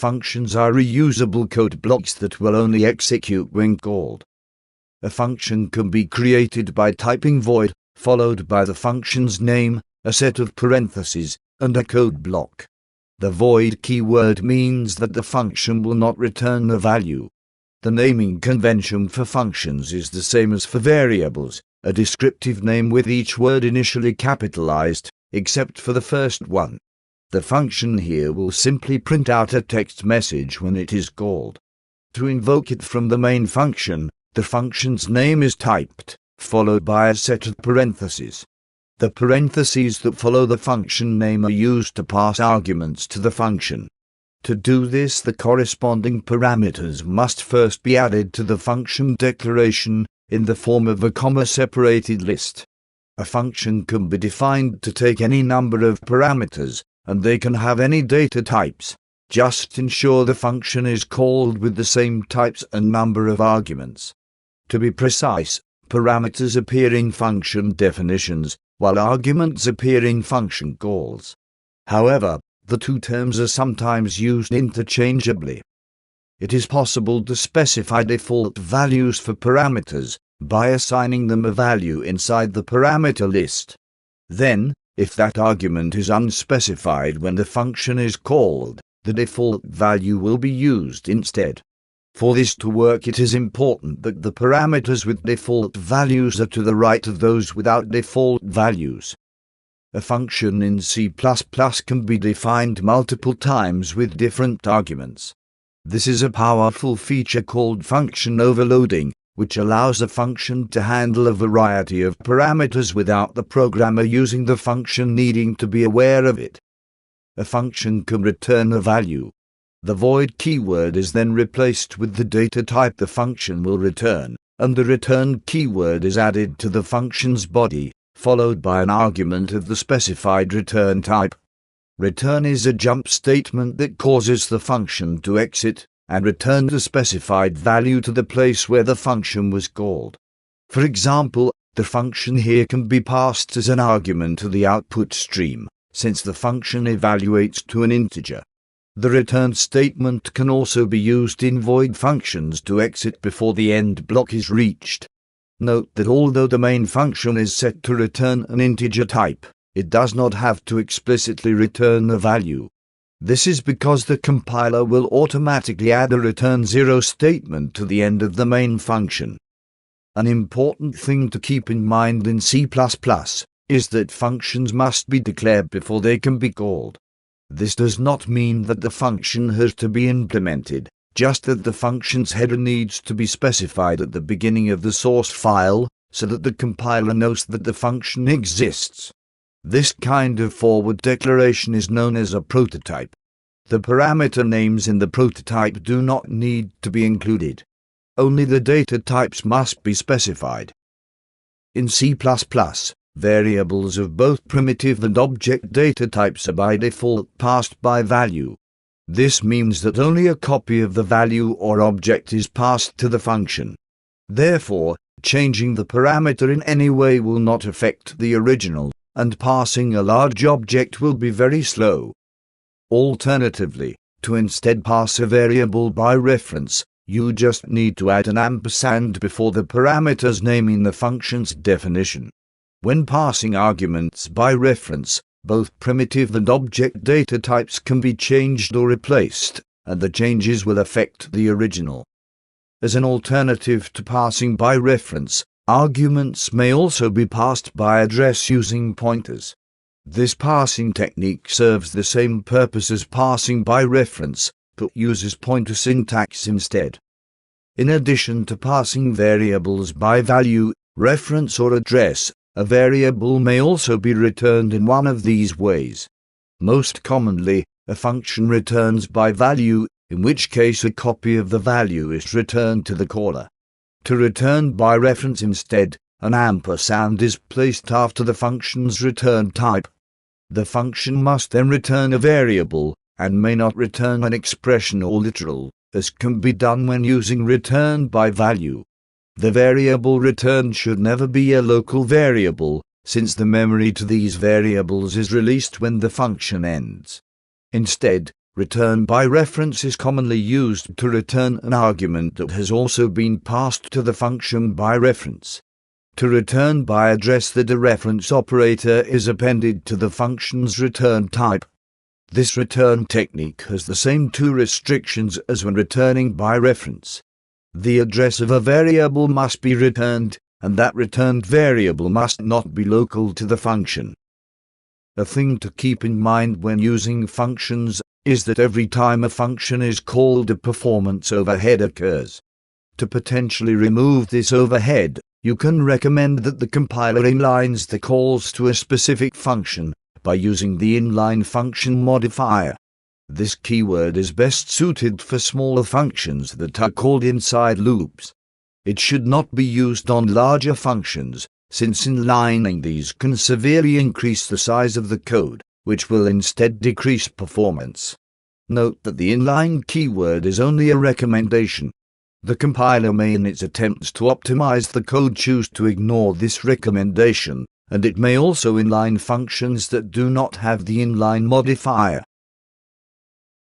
functions are reusable code blocks that will only execute when called. A function can be created by typing void, followed by the function's name, a set of parentheses, and a code block. The void keyword means that the function will not return a value. The naming convention for functions is the same as for variables, a descriptive name with each word initially capitalized, except for the first one. The function here will simply print out a text message when it is called. To invoke it from the main function, the function's name is typed, followed by a set of parentheses. The parentheses that follow the function name are used to pass arguments to the function. To do this, the corresponding parameters must first be added to the function declaration in the form of a comma-separated list. A function can be defined to take any number of parameters, and they can have any data types. Just ensure the function is called with the same types and number of arguments. To be precise, parameters appear in function definitions, while arguments appear in function calls. However, the two terms are sometimes used interchangeably. It is possible to specify default values for parameters by assigning them a value inside the parameter list. Then, if that argument is unspecified when the function is called, the default value will be used instead. For this to work, it is important that the parameters with default values are to the right of those without default values. A function in C++ can be defined multiple times with different arguments. This is a powerful feature called function overloading, which allows a function to handle a variety of parameters without the programmer using the function needing to be aware of it. A function can return a value. The void keyword is then replaced with the data type the function will return, and the return keyword is added to the function's body, followed by an argument of the specified return type. Return is a jump statement that causes the function to exit and return the specified value to the place where the function was called. For example, the function here can be passed as an argument to the output stream, since the function evaluates to an integer. The return statement can also be used in void functions to exit before the end block is reached. Note that although the main function is set to return an integer type, it does not have to explicitly return a value. This is because the compiler will automatically add a return 0 statement to the end of the main function. An important thing to keep in mind in C++ is that functions must be declared before they can be called. This does not mean that the function has to be implemented, just that the function's header needs to be specified at the beginning of the source file, so that the compiler knows that the function exists. This kind of forward declaration is known as a prototype. The parameter names in the prototype do not need to be included. Only the data types must be specified. In C++, variables of both primitive and object data types are by default passed by value. This means that only a copy of the value or object is passed to the function. Therefore, changing the parameter in any way will not affect the original, and passing a large object will be very slow. Alternatively, to instead pass a variable by reference, you just need to add an ampersand before the parameter's name in the function's definition. When passing arguments by reference, both primitive and object data types can be changed or replaced, and the changes will affect the original. As an alternative to passing by reference, arguments may also be passed by address using pointers. This passing technique serves the same purpose as passing by reference, but uses pointer syntax instead. In addition to passing variables by value, reference, or address, a variable may also be returned in one of these ways. Most commonly, a function returns by value, in which case a copy of the value is returned to the caller. To return by reference instead, an ampersand is placed after the function's return type. The function must then return a variable, and may not return an expression or literal, as can be done when using return by value. The variable returned should never be a local variable, since the memory to these variables is released when the function ends. Instead, Return by reference is commonly used to return an argument that has also been passed to the function by reference. To return by address, the dereference operator is appended to the function's return type. This return technique has the same two restrictions as when returning by reference. The address of a variable must be returned, and that returned variable must not be local to the function. A thing to keep in mind when using functions is that every time a function is called, a performance overhead occurs. To potentially remove this overhead, you can recommend that the compiler inlines the calls to a specific function by using the inline function modifier. This keyword is best suited for smaller functions that are called inside loops. It should not be used on larger functions, since inlining these can severely increase the size of the code, which will instead decrease performance. Note that the inline keyword is only a recommendation. The compiler may, in its attempts to optimize the code, choose to ignore this recommendation, and it may also inline functions that do not have the inline modifier.